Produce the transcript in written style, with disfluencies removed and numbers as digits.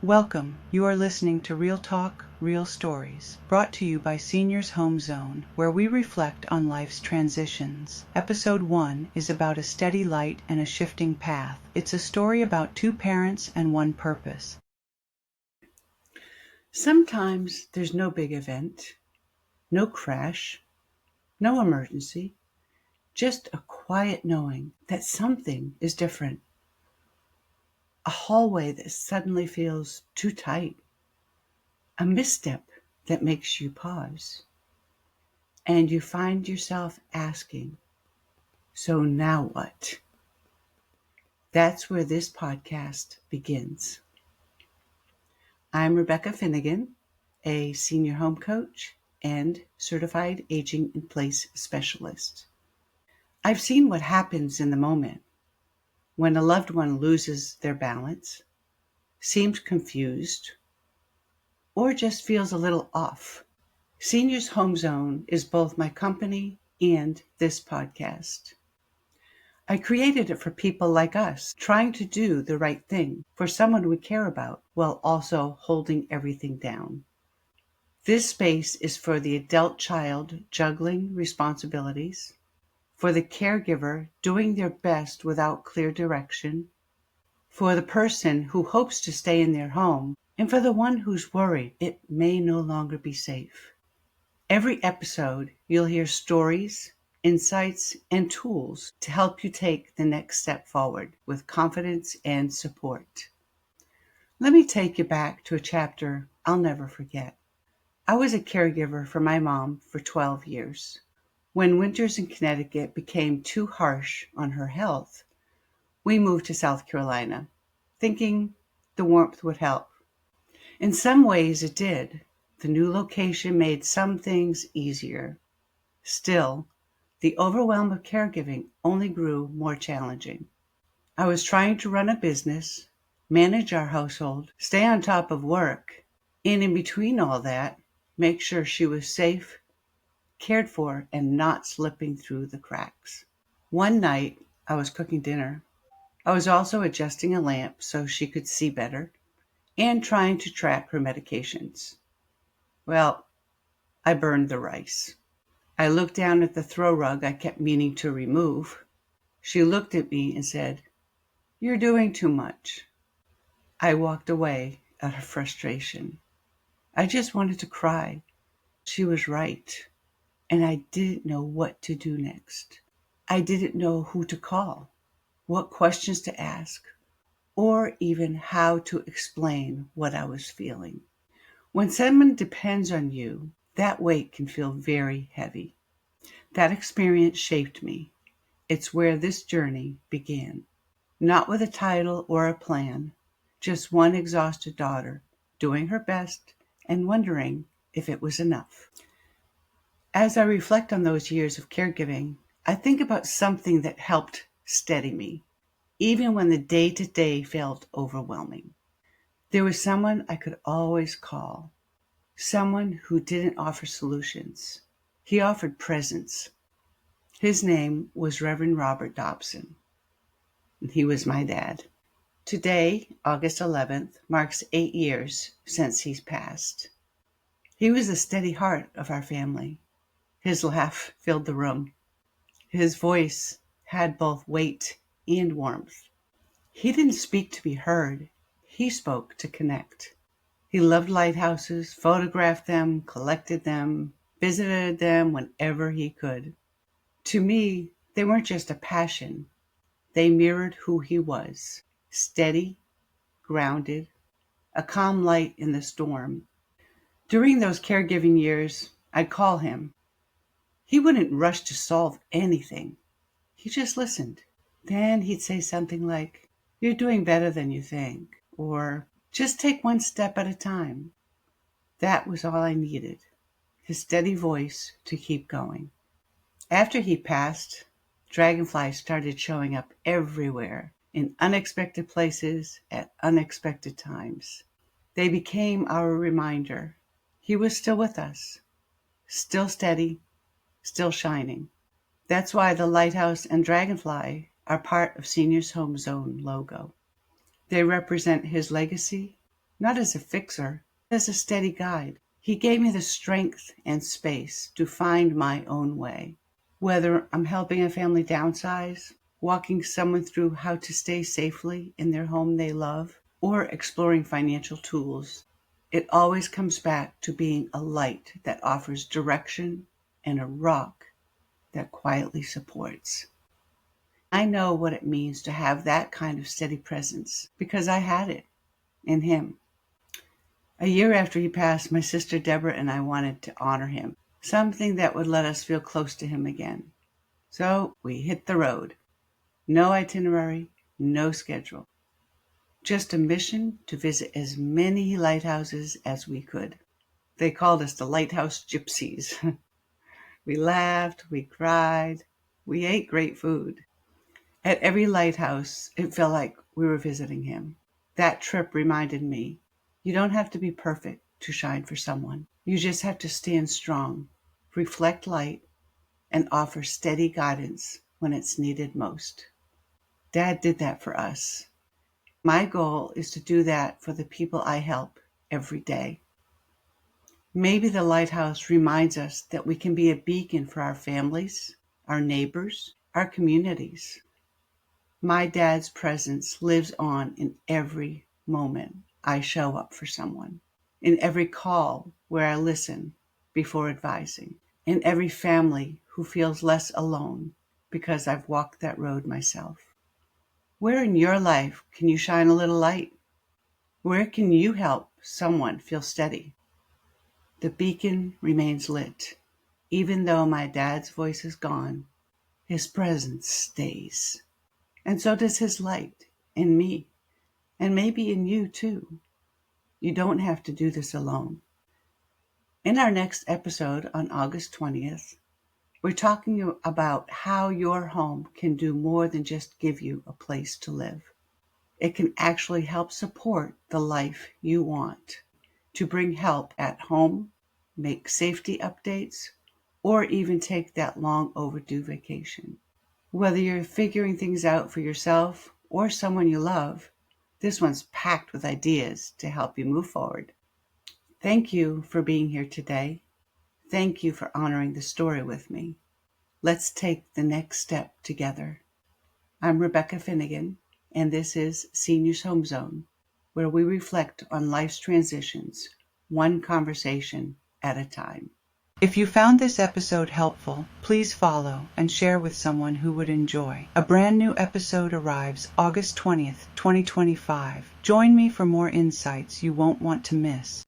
Welcome. You are listening to Real Talk, Real Stories, brought to you by Seniors Home Zone, where we reflect on life's transitions. Episode 1 is about a steady light and a shifting path. It's a story about two parents and one purpose. Sometimes there's no big event, no crash, no emergency, just a quiet knowing that something is different. A hallway that suddenly feels too tight. A misstep that makes you pause. And you find yourself asking, so now what? That's where this podcast begins. I'm Rebecca Finegan, a senior home coach and certified aging in place specialist. I've seen what happens in the moment when a loved one loses their balance, seems confused, or just feels a little off. Seniors Home Zone is both my company and this podcast. I created it for people like us, trying to do the right thing for someone we care about while also holding everything down. This space is for the adult child juggling responsibilities, for the caregiver doing their best without clear direction, for the person who hopes to stay in their home, and for the one who's worried it may no longer be safe. Every episode, you'll hear stories, insights, and tools to help you take the next step forward with confidence and support. Let me take you back to a chapter I'll never forget. I was a caregiver for my mom for 12 years. When winters in Connecticut became too harsh on her health, we moved to South Carolina, thinking the warmth would help. In some ways it did. The new location made some things easier. Still, the overwhelm of caregiving only grew more challenging. I was trying to run a business, manage our household, stay on top of work, and in between all that, make sure she was safe, cared for, and not slipping through the cracks. One night, I was cooking dinner. I was also adjusting a lamp so she could see better and trying to track her medications. Well, I burned the rice. I looked down at the throw rug I kept meaning to remove. She looked at me and said, "You're doing too much." I walked away out of frustration. I just wanted to cry. She was right, and I didn't know what to do next. I didn't know who to call, what questions to ask, or even how to explain what I was feeling. When someone depends on you, that weight can feel very heavy. That experience shaped me. It's where this journey began. Not with a title or a plan, just one exhausted daughter doing her best and wondering if it was enough. As I reflect on those years of caregiving, I think about something that helped steady me, even when the day-to-day felt overwhelming. There was someone I could always call, someone who didn't offer solutions. He offered presence. His name was Reverend Robert Dobson, and he was my dad. Today, August 11th, marks 8 years since he's passed. He was the steady heart of our family. His laugh filled the room. His voice had both weight and warmth. He didn't speak to be heard. He spoke to connect. He loved lighthouses, photographed them, collected them, visited them whenever he could. To me, they weren't just a passion. They mirrored who he was. Steady, grounded, a calm light in the storm. During those caregiving years, I'd call him. He wouldn't rush to solve anything. He just listened. Then he'd say something like, "You're doing better than you think," or "Just take one step at a time." That was all I needed, his steady voice to keep going. After he passed, dragonflies started showing up everywhere, in unexpected places at unexpected times. They became our reminder. He was still with us, still steady, still shining. That's why the lighthouse and dragonfly are part of Seniors Home Zone logo. They represent his legacy not as a fixer, as a steady guide. He gave me the strength and space to find my own way. Whether I'm helping a family downsize, walking someone through how to stay safely in their home they love, or exploring financial tools, it always comes back to being a light that offers direction and a rock that quietly supports. I know what it means to have that kind of steady presence because I had it in him. A year after he passed, my sister Deborah and I wanted to honor him, something that would let us feel close to him again. So we hit the road. No itinerary, no schedule. Just a mission to visit as many lighthouses as we could. They called us the Lighthouse Gypsies. We laughed, we cried, we ate great food. At every lighthouse, it felt like we were visiting him. That trip reminded me, you don't have to be perfect to shine for someone. You just have to stand strong, reflect light, and offer steady guidance when it's needed most. Dad did that for us. My goal is to do that for the people I help every day. Maybe the lighthouse reminds us that we can be a beacon for our families, our neighbors, our communities. My dad's presence lives on in every moment I show up for someone, in every call where I listen before advising, in every family who feels less alone because I've walked that road myself. Where in your life can you shine a little light? Where can you help someone feel steady? The beacon remains lit. Even though my dad's voice is gone, his presence stays. And so does his light in me, and maybe in you too. You don't have to do this alone. In our next episode on August 20th, we're talking about how your home can do more than just give you a place to live. It can actually help support the life you want, to bring help at home, make safety updates, or even take that long overdue vacation. Whether you're figuring things out for yourself or someone you love, this one's packed with ideas to help you move forward. Thank you for being here today. Thank you for honoring the story with me. Let's take the next step together. I'm Rebecca Finegan, and this is Seniors Home Zone, where we reflect on life's transitions, one conversation at a time. If you found this episode helpful, please follow and share with someone who would enjoy. A brand new episode arrives August 20th, 2025. Join me for more insights you won't want to miss.